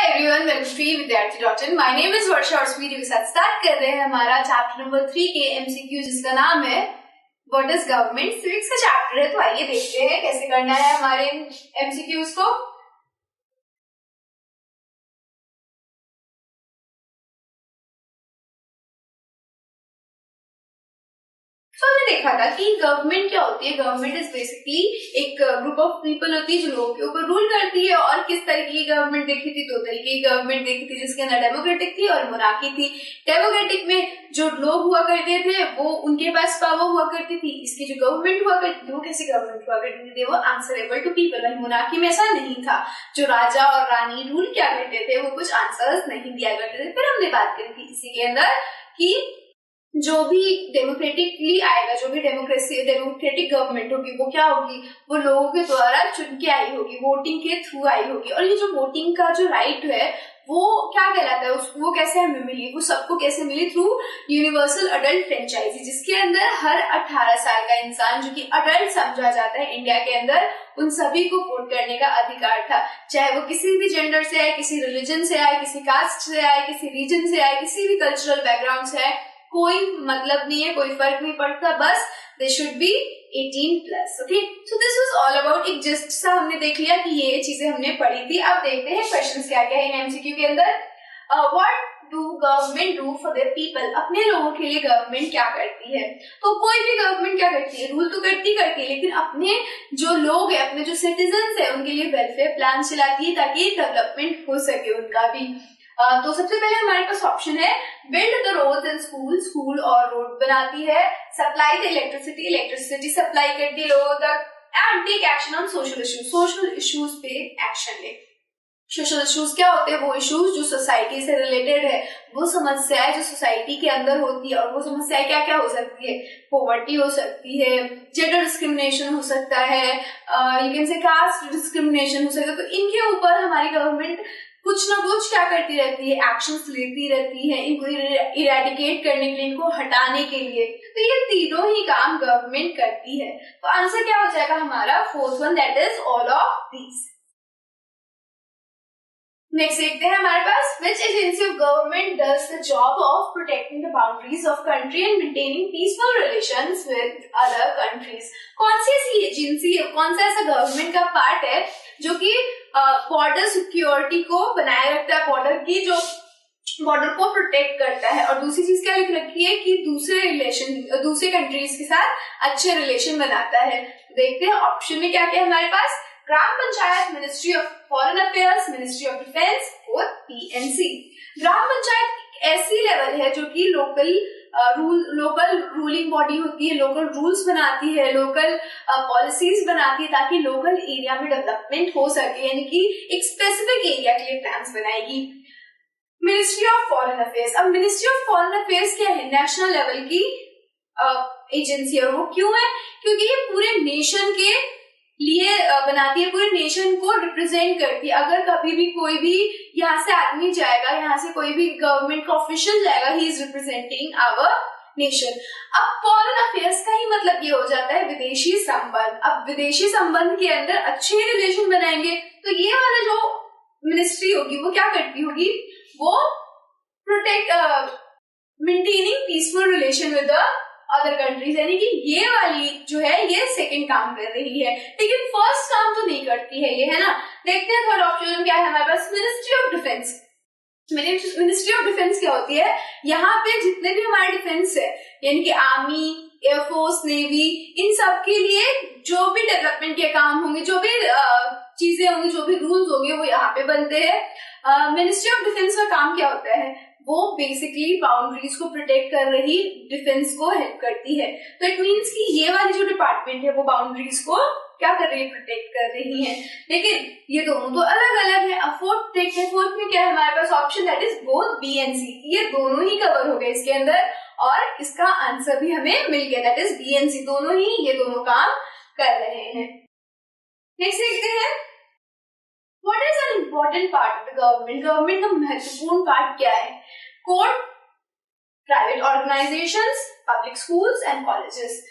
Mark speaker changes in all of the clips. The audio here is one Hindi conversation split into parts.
Speaker 1: एवरीवन, वेलकम टू विद्यार्थी.in। माय नेम इज वर्षा और इस वीडियो के साथ स्टार्ट कर रहे हैं हमारा चैप्टर नंबर 3 के एमसीक्यू, जिसका नाम है व्हाट इज गवर्नमेंट। सिविक्स का चैप्टर है, तो आइए देखते हैं कैसे करना है हमारे एमसीक्यूज को। हमने देखा था कि गवर्नमेंट क्या होती है। गवर्नमेंट इज बेसिकली एक ग्रुप ऑफ पीपल होती है जो लोगों के ऊपर रूल करती है। और किस तरीके की गवर्नमेंट देखी थी? दो तरीके की गवर्नमेंट देखी थी, जिसके अंदर डेमोक्रेटिक थी और मोनार्की थी। डेमोक्रेटिक में जो लोग हुआ करते थे वो उनके पास पावर हुआ करती थी। इसकी जो गवर्नमेंट हुआ करती थी वो कैसी गवर्नमेंट हुआ करती थी? वो आंसरेबल टू पीपल। वही मोनार्की में ऐसा नहीं था, जो राजा और रानी रूल क्या करते थे वो कुछ आंसर्स नहीं दिया करते थे। फिर हमने बात करी थी इसी के अंदर कि जो भी डेमोक्रेटिकली आएगा, जो भी डेमोक्रेटिक गवर्नमेंट होगी वो क्या होगी? वो लोगों के द्वारा चुन के आई होगी, वोटिंग के थ्रू आई होगी। और ये जो वोटिंग का जो राइट है वो क्या कहलाता है? वो कैसे हमें मिली? वो सबको कैसे मिली? थ्रू यूनिवर्सल अडल्ट फ्रेंचाइजी, जिसके अंदर हर 18 साल का इंसान जो कि अडल्ट समझा जाता है इंडिया के अंदर, उन सभी को वोट करने का अधिकार था। चाहे वो किसी भी जेंडर से आए, किसी रिलीजन से आए, किसी कास्ट से आए, किसी रीजन से आए, किसी भी कल्चरल बैकग्राउंड से आए, कोई मतलब नहीं है, कोई फर्क नहीं पड़ता। बस they should be 18+। Okay, so this was all about. एक जस्ट सा हमने देख लिया कि ये चीजें हमने पढ़ी थी। अब देखते हैं क्वेश्चंस क्या क्या है इन एमसीक्यू के अंदर। What do government do for their people? अपने लोगों के लिए गवर्नमेंट क्या करती है? तो कोई भी गवर्नमेंट क्या करती है? रूल तो करती है, लेकिन अपने जो लोग है, अपने जो सिटीजन्स है, उनके लिए वेलफेयर प्लान चलाती है ताकि डेवलपमेंट हो सके उनका भी। तो सबसे पहले हमारे पास ऑप्शन है build the roads and school और रोड बनाती है। सप्लाई द इलेक्ट्रिसिटी सप्लाई करती है लोगों तक। And take action on social issues पे एक्शन ले। सोशल इश्यूज क्या होते हैं? वो इश्यूज जो सोसाइटी से रिलेटेड है, वो समस्याएं जो सोसाइटी के अंदर होती है। और वो समस्याएं क्या क्या हो सकती है? पॉवर्टी हो सकती है, जेंडर डिस्क्रिमिनेशन हो सकता है, you can say caste discrimination हो सकता है। तो इनके ऊपर हमारी गवर्नमेंट कुछ ना कुछ क्या करती रहती है? एक्शंस लेती रहती है, इनको इरेडिकेट करने के लिए, इनको हटाने के लिए। तो ये तीनों ही काम गवर्नमेंट करती है। तो आंसर क्या हो जाएगा हमारा? Fourth one, that is all of these. Next देखते हैं हमारे पास, which agency of government does the job of protecting the boundaries of country and maintaining peaceful relations with other countries? कौन सी ऐसी एजेंसी है, कौन सा ऐसा गवर्नमेंट का पार्ट है जो कि बॉर्डर सिक्योरिटी को बनाए रखता है, बॉर्डर को प्रोटेक्ट करता है? और दूसरी चीज क्या लिख रखी है कि दूसरे कंट्रीज के साथ अच्छे रिलेशन बनाता है। देखते हैं ऑप्शन में क्या क्या है हमारे पास। Gram panchayat, ministry of foreign affairs, ministry of defence और पीएनसी। ग्राम पंचायत ऐसी लेवल है जो कि लोकल रूलिंग बॉडी होती है, लोकल रूल्स बनाती है, लोकल पॉलिसीज बनाती है ताकि लोकल एरिया में डेवलपमेंट हो सके, यानी कि एक स्पेसिफिक एरिया के लिए प्लान्स बनाएगी। मिनिस्ट्री ऑफ फॉरेन अफेयर्स, अब मिनिस्ट्री ऑफ फॉरेन अफेयर्स क्या है? नेशनल लेवल की एजेंसी है। वो क्यों है? क्योंकि ये पूरे नेशन के लिए बनाती है, पूरे नेशन को रिप्रेजेंट करती है। अगर कभी भी कोई भी यहाँ से आदमी जाएगा, यहाँ से कोई भी गवर्नमेंट का ऑफिशियल जाएगा, he is representing our nation. अब फॉरेन अफेयर्स का ही मतलब ये हो जाता है विदेशी संबंध। अब विदेशी संबंध के अंदर अच्छे रिलेशन बनाएंगे, तो ये वाला जो मिनिस्ट्री होगी वो क्या करती होगी? वो maintaining peaceful relation with the other countries, यानी कि ये वाली जो है ये सेकंड काम कर रही है, लेकिन फर्स्ट काम तो नहीं करती है ये, है ना। देखते हैं थर्ड ऑप्शन क्या है हमारे पास। Ministry of defence. Ministry of defence क्या होती है? यहाँ पे जितने भी हमारे डिफेंस है, यानी कि आर्मी, एयरफोर्स, नेवी, इन सब के लिए जो भी डेवलपमेंट के काम होंगे, जो भी चीजें होंगी, जो भी रूल्स होंगे, वो यहाँ पे बनते हैं। मिनिस्ट्री ऑफ डिफेंस का काम क्या होता है? वो बेसिकली बाउंड्रीज को प्रोटेक्ट कर रही डिफेंस को हेल्प करती है। तो इट मीन्स कि ये वाली जो डिपार्टमेंट है वो बाउंड्रीज को क्या कर रही है? प्रोटेक्ट कर रही है। लेकिन ये दोनों तो अलग अलग है। अब फोर्थ देखते हैं, फोर्थ में क्या है हमारे पास option, that is both B and C. ये दोनों ही कवर हो गए इसके अंदर और इसका आंसर भी हमें मिल गया, दैट इज बी एंड सी। दोनों ही ये दोनों काम कर रहे हैं। नेक्स्ट देखते हैं, what is an important part of the government? Government का महत्वपूर्ण पार्ट क्या है? Court, private organisations, public schools and colleges.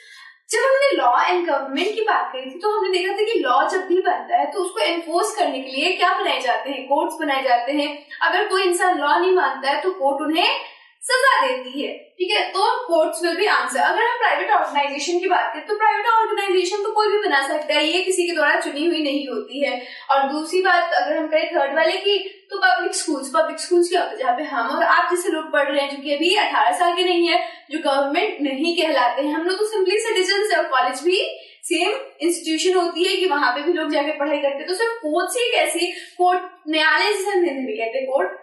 Speaker 1: जब हमने लॉ एंड गवर्नमेंट की बात करी थी तो हमने देखा था कि लॉ जब भी बनता है तो उसको एनफोर्स करने के लिए क्या बनाए जाते हैं, कोर्ट्स बनाए जाते हैं। अगर कोई इंसान लॉ नहीं मानता है तो कोर्ट उन्हें सजा देती है, ठीक है। तो कोर्ट्स विल बी आंसर। अगर हम प्राइवेट ऑर्गेनाइजेशन की बात करें तो प्राइवेट ऑर्गेनाइजेशन तो कोई भी बना सकता है, ये किसी के द्वारा चुनी हुई नहीं होती है। और दूसरी बात अगर हम करें थर्ड वाले की तो पब्लिक स्कूल्स क्या होता है, जहाँ पे हम और आप जैसे लोग पढ़ रहे हैं जो कि अभी 18 साल के नहीं है, जो गवर्नमेंट नहीं कहलाते हैं, हम लोग तो सिंपली सिटीजन है। और कॉलेज भी सेम इंस्टीट्यूशन होती है कि वहां पे भी लोग जाके पढ़ाई करते हैं। तो सिर्फ कोर्ट से एक ऐसी कोर्ट, न्यायालय जिसे हम हिंदी में कहते हैं कोर्ट,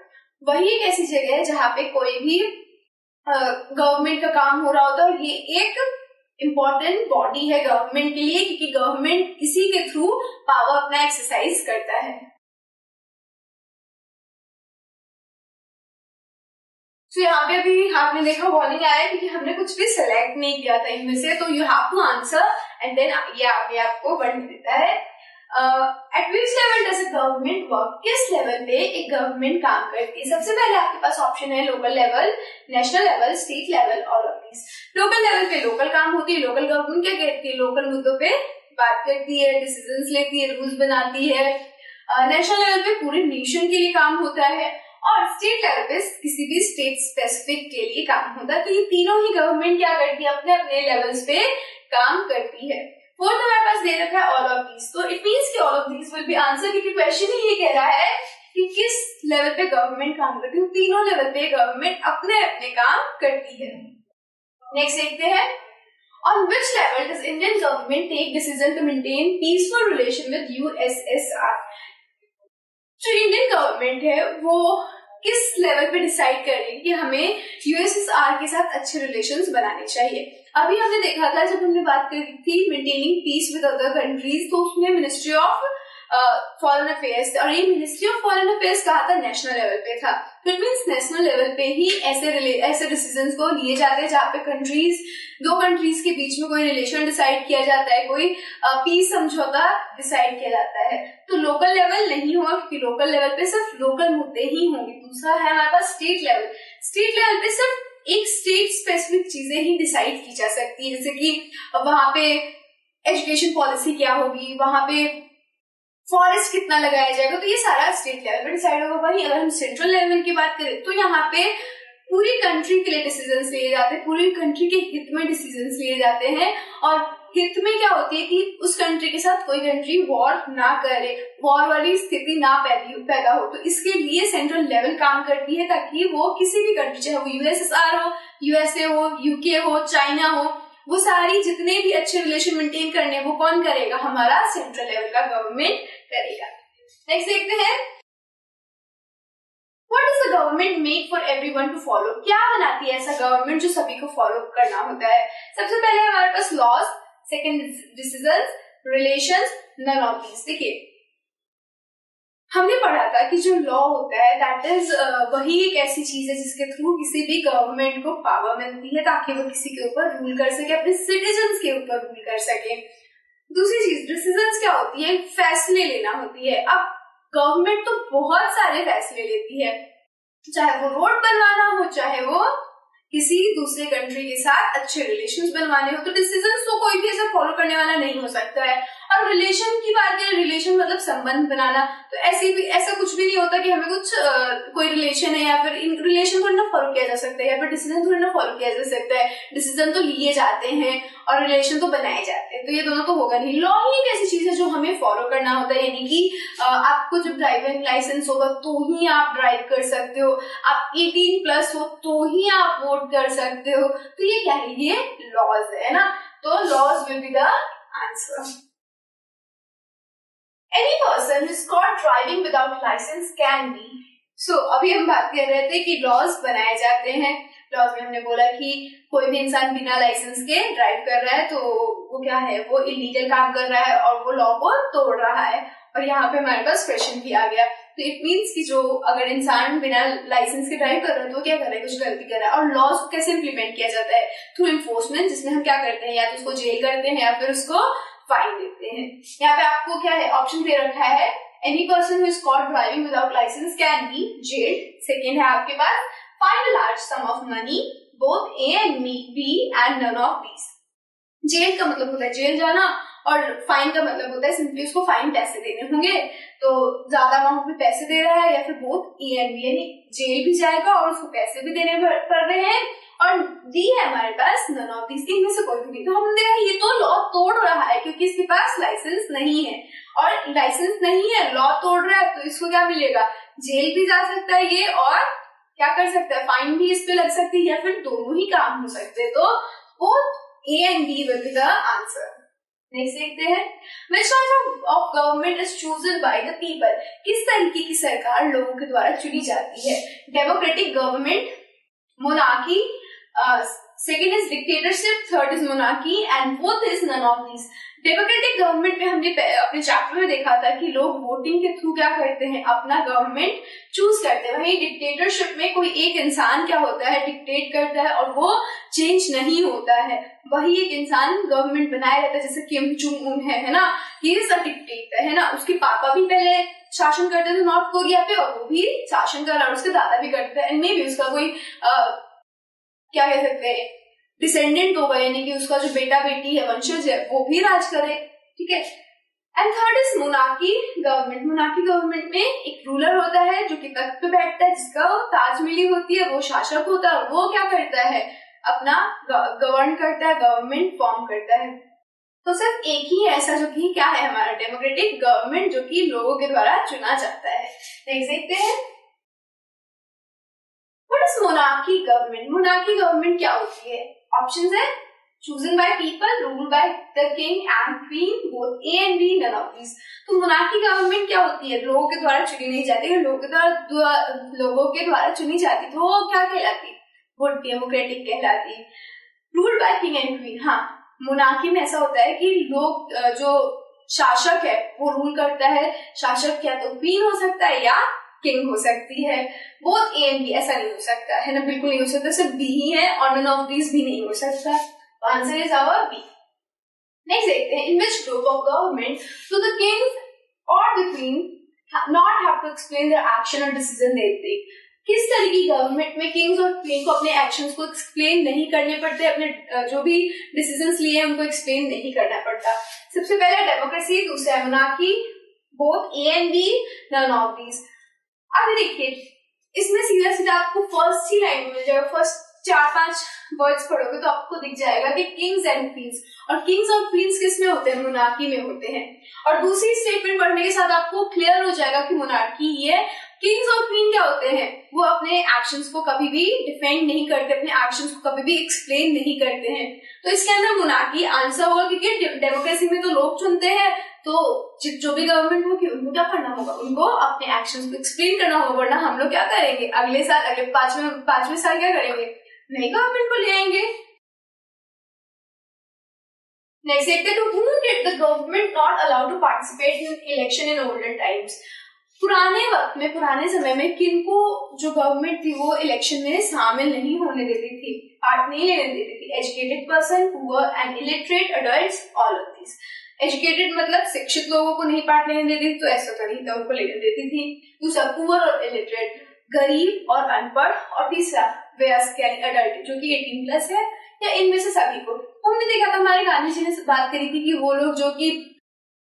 Speaker 1: वही एक ऐसी जगह है जहाँ पे कोई भी गवर्नमेंट का काम हो रहा होता है। और ये एक इम्पोर्टेंट बॉडी है गवर्नमेंट के लिए, क्योंकि गवर्नमेंट इसी के थ्रू पावर अपना एक्सरसाइज करता है। तो यहाँ पे अभी आपने देखा वार्निंग आया क्योंकि हमने कुछ भी सिलेक्ट नहीं किया था इनमें से, तो you have to answer and then ये आगे आपको बढ़ देता है। At which level does a government work, किस लेवल पे एक गवर्नमेंट काम करती है। सबसे पहले आपके पास ऑप्शन है local level, national level, state level, all of these. Local level पे लोकल काम होती है। लोकल गवर्नमेंट क्या करती है, लोकल मुद्दों पे बात करती है, डिसीजंस लेती है, रूल्स बनाती है। नेशनल लेवल पे पूरे नेशन के लिए काम होता है और स्टेट लेवल पे किसी भी स्टेट स्पेसिफिक के लिए काम होता है। तो ये तीनों ही गवर्नमेंट क्या करती है, अपने अपने लेवल्स पे काम करती है। फोर्थ हमारे पास दे रखा है ऑल ऑफ दीज, तो इट मींस कि all of these will be answer, क्योंकि क्वेश्चन ही ये कह रहा है कि किस लेवल पे गवर्नमेंट काम करती है। तीनों लेवल पे गवर्नमेंट अपने अपने काम करती है। नेक्स्ट देखते हैं, on which level does Indian government take decision to maintain peaceful relation with USSR. जो इंडियन गवर्नमेंट है वो किस लेवल पे डिसाइड कर रही है कि हमें यूएसएसआर के साथ अच्छे रिलेशंस बनाने चाहिए। अभी हमने देखा था जब हमने बात करी थी maintaining peace with other countries, तो उसमें मिनिस्ट्री ऑफ फॉरेन अफेयर्स, और ये मिनिस्ट्री ऑफ फॉरेन अफेयर्स कहा था नेशनल लेवल पे था। तो इट मीन्स नेशनल लेवल पे ही ऐसे डिसीजंस को लिए जाते हैं जहाँ पे दो कंट्रीज के बीच में कोई रिलेशन डिसाइड किया जाता है, कोई पीस समझौता डिसाइड किया जाता है। तो लोकल लेवल नहीं होगा क्योंकि लोकल लेवल पे सिर्फ लोकल मुद्दे ही होंगे। दूसरा है हमारे पास स्टेट लेवल। स्टेट लेवल पे सिर्फ एक स्टेट स्पेसिफिक चीजें ही डिसाइड की जा सकती है, जैसे कि वहां पे एजुकेशन पॉलिसी क्या होगी, वहां पे फॉरेस्ट कितना लगाया जाएगा, तो ये सारा स्टेट लेवल पे डिसाइड होगा। वहीं अगर हम सेंट्रल लेवल की बात करें तो यहाँ पे पूरी कंट्री के लिए डिसीजंस लिए जाते हैं, पूरी कंट्री के हित में डिसीजंस लिए जाते हैं। और हित में क्या होती है कि उस कंट्री के साथ कोई कंट्री वॉर ना करे, वॉर वाली स्थिति ना पैदा हो। तो इसके लिए सेंट्रल लेवल काम करती है ताकि वो किसी भी कंट्री, चाहे वो यूएसएसआर हो, यूएसए हो, यूके हो, चाइना हो, वो सारी जितने भी अच्छे रिलेशन मेंटेन करने वो कौन करेगा, हमारा सेंट्रल लेवल का गवर्नमेंट करेगा। नेक्स्ट देखते हैं, what does the government make for everyone to follow. क्या बनाती है ऐसा गवर्नमेंट जो सभी को फॉलो करना होता है। सबसे पहले हमारे पास laws, second decisions, relations, none of these. देखिए हमने पढ़ा था कि जो लॉ होता है दैट इज वही एक ऐसी चीज है जिसके थ्रू किसी भी गवर्नमेंट को पावर मिलती है ताकि वो किसी के ऊपर रूल कर सके, अपने सिटीजन्स के ऊपर रूल कर सके। दूसरी चीज डिसीजंस क्या होती है, फैसले लेना होती है। अब गवर्नमेंट तो बहुत सारे फैसले लेती है, चाहे वो रोड बनवाना हो, चाहे वो किसी दूसरे कंट्री के साथ अच्छे रिलेशंस बनवाने हो, तो डिसीजंस तो कोई भी ऐसा फॉलो करने वाला नहीं हो सकता है। और रिलेशन की बात करें, रिलेशन मतलब संबंध बनाना, तो ऐसा कुछ भी नहीं होता कि हमें कुछ कोई रिलेशन है या फिर इन रिलेशन थोड़ी ना फॉलो किया जा सकता है या फिर डिसीजन थोड़ी ना फॉलो किया जा सकता है। डिसीजन तो लिए जाते हैं और रिलेशन तो बनाए जाते हैं, तो ये दोनों तो होगा नहीं। लॉ ही एक ऐसी चीज है जो हमें फॉलो करना होता है, यानी कि आपको जब ड्राइविंग लाइसेंस होगा तो ही आप ड्राइव कर सकते हो, आप 18+ हो तो ही आप वोट कर सकते हो। तो ये क्या है, ये लॉज है ना। तो laws will be the answer. Any person who is caught driving without license can be। So अभी हम बात कर रहे थे कि लॉज बनाए जाते हैं। लॉज में हमने बोला कि कोई भी इंसान बिना लाइसेंस के ड्राइव कर रहा है तो वो क्या है, वो इलीगल काम कर रहा है और वो लॉ को तोड़ रहा है। और यहाँ पे हमारे पास क्वेश्चन भी आ गया, तो इट मीन्स कि जो अगर इंसान बिना लाइसेंस के ड्राइव कर रहा है तो क्या कर रहा है, कुछ गलती कर रहा है। और लॉज को कैसे इम्प्लीमेंट किया जाता है, थ्रू इन्फोर्समेंट, जिसमें हम क्या करते हैं, या तो उसको जेल करते हैं या फिर उसको फाइन देते हैं। यहाँ पे आपको क्या है, ऑप्शन दे रखा है, any person who is caught driving without licence can be jailed. Second है आपके पास fine a large sum of money, both A and B and none of these. Jail का मतलब होता है जेल जाना, और फाइन का मतलब होता है सिंपली उसको फाइन पैसे देने होंगे, तो ज्यादा अमाउंट में पैसे दे रहा है, या फिर बोथ ए एंड बी, यानी जेल भी जाएगा और उसको पैसे भी देने पड़ रहे हैं, और डी है हमारे पास नन ऑफ दीज, इनमें से कोई भी नहीं। तो हमने देखा ये तो लॉ तोड़ रहा है क्योंकि इसके पास लाइसेंस नहीं है, और लाइसेंस नहीं है, लॉ तोड़ रहा है, तो इसको क्या मिलेगा, जेल भी जा सकता है ये, और क्या कर सकता है, फाइन भी इस पे लग सकती है, या फिर दोनों ही काम हो सकते हैं। तो both A and B will be the answer. Next देखते हैं, which type of government is chosen by the people? किस तरीके की सरकार लोगों के द्वारा चुनी जाती है? Democratic government, monarchy, second is dictatorship, third is monarchy, and fourth is none of these. Democratic government में हमने अपने चैप्टर में देखा था कि लोग वोटिंग के थ्रू क्या करते हैं, अपना गवर्नमेंट चूज करते हैं। वही डिक्टेटरशिप में कोई एक इंसान क्या होता है, डिक्टेट करता है और वो चेंज नहीं होता है, वही एक इंसान गवर्नमेंट बनाए रहता है, जैसे किम जोंग उन है ना, ये सब डिक्टेटर है ना, उसके पापा भी पहले शासन करते थे नॉर्थ कोरिया पे और वो भी शासन कर रहा है, उसके दादा भी करते हैं, मे भी उसका कोई क्या कह सकते हैं डिसेंडेंट होगा, यानी कि उसका जो बेटा बेटी है वंशज है वो भी राज करे, ठीक है। And third is monarchy government. Monarchy government में एक रूलर होता है जो कि तख्त पे बैठता है, जिसका ताज मिली होती है, वो शासक होता है, वो क्या करता है, अपना गवर्न करता है, गवर्नमेंट फॉर्म करता है। तो सिर्फ एक ही है ऐसा जो कि क्या है हमारा डेमोक्रेटिक गवर्नमेंट, जो कि लोगों के द्वारा चुना जाता है। नेक्स्ट देखते हैं, what is monarchy government. Monarchy government क्या होती है, ऑप्शंस है chosen by people, ruled by the king and queen, both A and B, none of these। तो मोनार्की गवर्नमेंट क्या होती है, लोगों के द्वारा चुनी नहीं जाती, लोगों के द्वारा चुनी जाती तो वो क्या कहलाती, वो डेमोक्रेटिक कहलाती। Ruled by king and queen, हाँ मोनार्की में ऐसा होता है कि लोग जो शासक है वो रूल करता है, शासक क्या तो क्वीन हो सकता है या किंग हो सकती है, बोथ ए एंड बी, ऐसा नहीं हो सकता है ना, बिल्कुल नहीं हो सकता, सिर्फ बी ही है और नन ऑफ दीज भी नहीं हो सकता। Answer is our B. Next देखते हैं, in which group of government to the king और the queen not have to explain their action और डिसीजन दे टेक। किस तरह की गवर्नमेंट में किंग्स और क्वीन को अपने एक्शंस को एक्सप्लेन नहीं करने पड़ते, अपने जो भी डिसीजंस लिए हैं उनको एक्सप्लेन नहीं करना पड़ता। सबसे पहले डेमोक्रेसी, दूसरा monarchy, both A and B, none of these. अब देखिए इसमें सीधा सीधा आपको फर्स्ट ही लाइन मिल जाएगा, फर्स्ट 4-5 वर्ड्स पढ़ोगे तो आपको दिख जाएगा कि किंग्स एंड क्वींस, और किंग्स और क्वींस किस में होते हैं, मोनार्की में होते हैं। और दूसरी स्टेटमेंट पढ़ने के साथ आपको क्लियर हो जाएगा कि मोनार्की ही है। किंग्स और क्वीन क्या होते हैं, वो अपने एक्शंस को कभी भी डिफेंड नहीं करते, अपने एक्शंस को कभी भी एक्सप्लेन नहीं करते हैं, तो इसके अंदर मोनार्की आंसर होगा, क्योंकि डेमोक्रेसी में तो लोग चुनते हैं, तो जो भी गवर्नमेंट होगी उनको क्या करना होगा, उनको अपने एक्शंस को एक्सप्लेन करना होगा, वरना हम लोग क्या करेंगे अगले साल, अगले 5वें साल क्या करेंगे, नई गवर्नमेंट को ले आएंगे। नेक्स्ट देखते हैं, to whom did the government not allow to participate in election in olden times। पुराने वक्त में, पुराने समय में किनको जो गवर्नमेंट थी वो इलेक्शन में शामिल नहीं होने देती थी, पार्ट नहीं लेने देती थी। Educated person, poor and illiterate adults, all of this. Educated मतलब शिक्षित लोगों को नहीं पार्ट लेने देती थी, तो ऐसा तो नहीं था, उनको लेने देती थी। दूसरा पुअर और इलिटरेट, गरीब और अनपढ़, और तीसरा वयस्क यानी एडल्ट जो कि 18+ है, या इनमें से सभी को। हमने देखा था हमारे गांधी जी ने बात करी थी कि वो लोग जो कि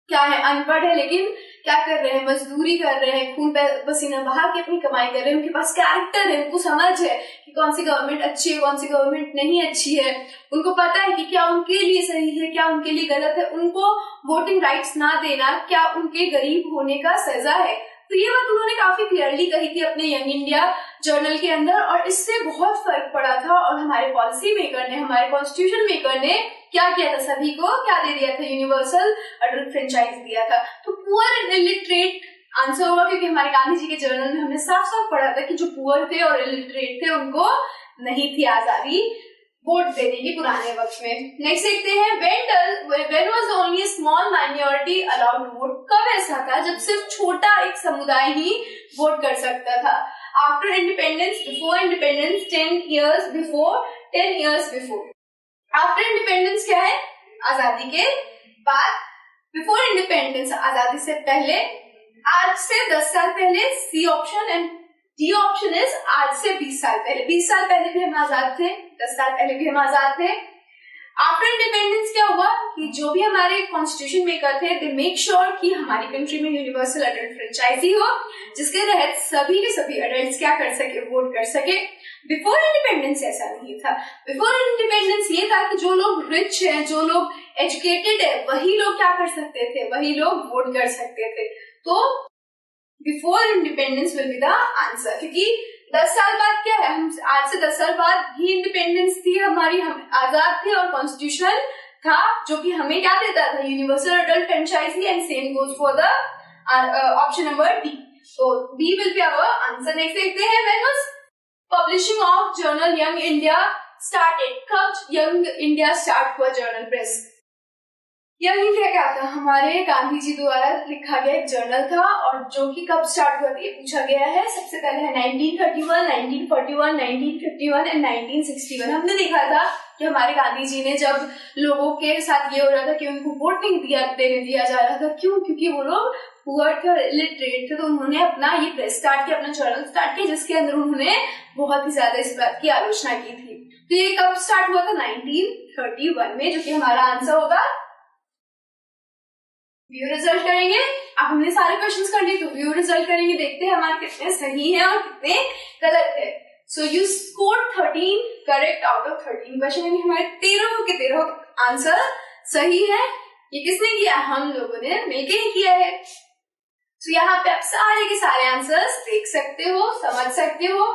Speaker 1: क्या है, अनपढ़ है लेकिन क्या कर रहे हैं, मजदूरी कर रहे हैं, खून पसीना बहा के अपनी कमाई कर रहे हैं, उनके पास कैरेक्टर है, उनको समझ है कि कौन सी गवर्नमेंट अच्छी है, कौन सी गवर्नमेंट नहीं अच्छी है, उनको पता है कि क्या उनके लिए सही है, क्या उनके लिए गलत है, उनको वोटिंग राइट्स ना देना क्या उनके गरीब होने का सजा है। तो ये बात उन्होंने काफी क्लियरली कही थी अपने यंग इंडिया जर्नल के अंदर, और इससे बहुत फर्क पड़ा था, और हमारे पॉलिसी मेकर ने, हमारे कॉन्स्टिट्यूशन मेकर ने क्या किया था, सभी को क्या दे दिया था, यूनिवर्सल अडल्ट फ्रेंचाइज दिया था। तो पुअर एंड इलिटरेट आंसर होगा, क्योंकि हमारे गांधी जी के जर्नल में हमने साफ साफ पढ़ा था कि जो पुअर थे और इलिटरेट थे उनको नहीं थी आजादी वोट देने की पुराने वक्त में। नेक्स्ट देखते हैं, when was only a small minority allowed to vote। कब ऐसा था जब सिर्फ छोटा एक समुदाय ही वोट कर सकता था। After independence, before independence, 10 years before. After independence क्या है, आजादी के बाद। बिफोर इंडिपेंडेंस आजादी से पहले, आज से 10 साल पहले, C option, and D option is आज से 20 साल पहले। 20 साल पहले भी हम आजाद थे, 10 साल पहले भी हम आजाद थे। आफ्टर इंडिपेंडेंस क्या हुआ कि जो भी हमारे कॉन्स्टिट्यूशन मेकर थे दे मेक श्योर कि हमारी कंट्री में यूनिवर्सल अडल्ट फ्रेंचाइजी हो, जिसके तहत सभी के सभी अडल्ट क्या कर सके, वोट कर सके। बिफोर इंडिपेंडेंस ऐसा नहीं था। बिफोर इंडिपेंडेंस ये था कि जो लोग रिच हैं, जो लोग एजुकेटेड है, वही लोग क्या कर सकते थे, वही लोग वोट कर सकते थे। तो before independence will be the answer, क्योंकि 10 साल बाद क्या है, हम आज से 10 साल बाद भी इंडिपेंडेंस थी हमारी, हम आजाद थे और कॉन्स्टिट्यूशनल था जो कि हमें क्या देता था, universal adult franchise, and same goes for the option number D. तो B will be our answer. Next देखते हैं, when was publishing of journal Young India started, कब यंग इंडिया स्टार्ट हुआ जर्नल प्रेस। यंग इंडिया क्या था, हमारे गांधी जी द्वारा लिखा गया एक जर्नल था, और जो कि कब स्टार्ट हुआ ये पूछा गया है। सबसे पहले है 1931, 1941, 1951 एंड 1961। हमने देखा था कि हमारे गांधी जी ने जब लोगों के साथ ये हो रहा था कि उनको वोट नहीं देने दिया जा रहा था, क्यों, क्योंकि वो लोग पुअर थे और इलिटरेट थे, तो उन्होंने अपना ये प्रेस स्टार्ट किया, अपना जर्नल स्टार्ट किया, जिसके अंदर उन्होंने बहुत ही ज्यादा इस बात की आलोचना की थी। तो ये कब स्टार्ट हुआ था, 1931 में, जो कि हमारा आंसर होगा। व्यू रिजल्ट करेंगे। अब हमने सारे क्वेश्चंस कर लिए, तो व्यू रिजल्ट करेंगे, देखते हैं हमारे कितने सही हैं और कितने गलत है। So you scored 13 correct out of 13 question, यानी हमारे 13 के 13 आंसर सही है। ये किसने किया, हम लोगों ने मिलकर ही किया है। तो यहाँ पे आप सारे के सारे आंसर्स देख सकते हो, समझ सकते हो।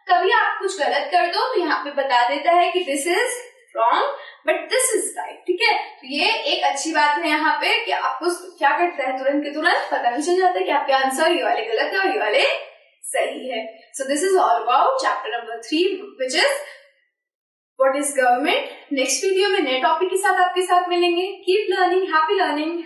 Speaker 1: कभी आप कुछ गलत कर दो तो यहाँ पे बता देता है कि this is wrong but this is right, ठीक है। तो ये एक अच्छी बात है यहाँ पे कि आपको क्या करता है, तुरंत के तुरंत पता नहीं चल जाता है कि आपके आंसर ये वाले गलत है और ये वाले सही है। So this is all about chapter number 3 which is what is government. Next video में नए टॉपिक के साथ आपके साथ मिलेंगे। Keep learning, happy learning.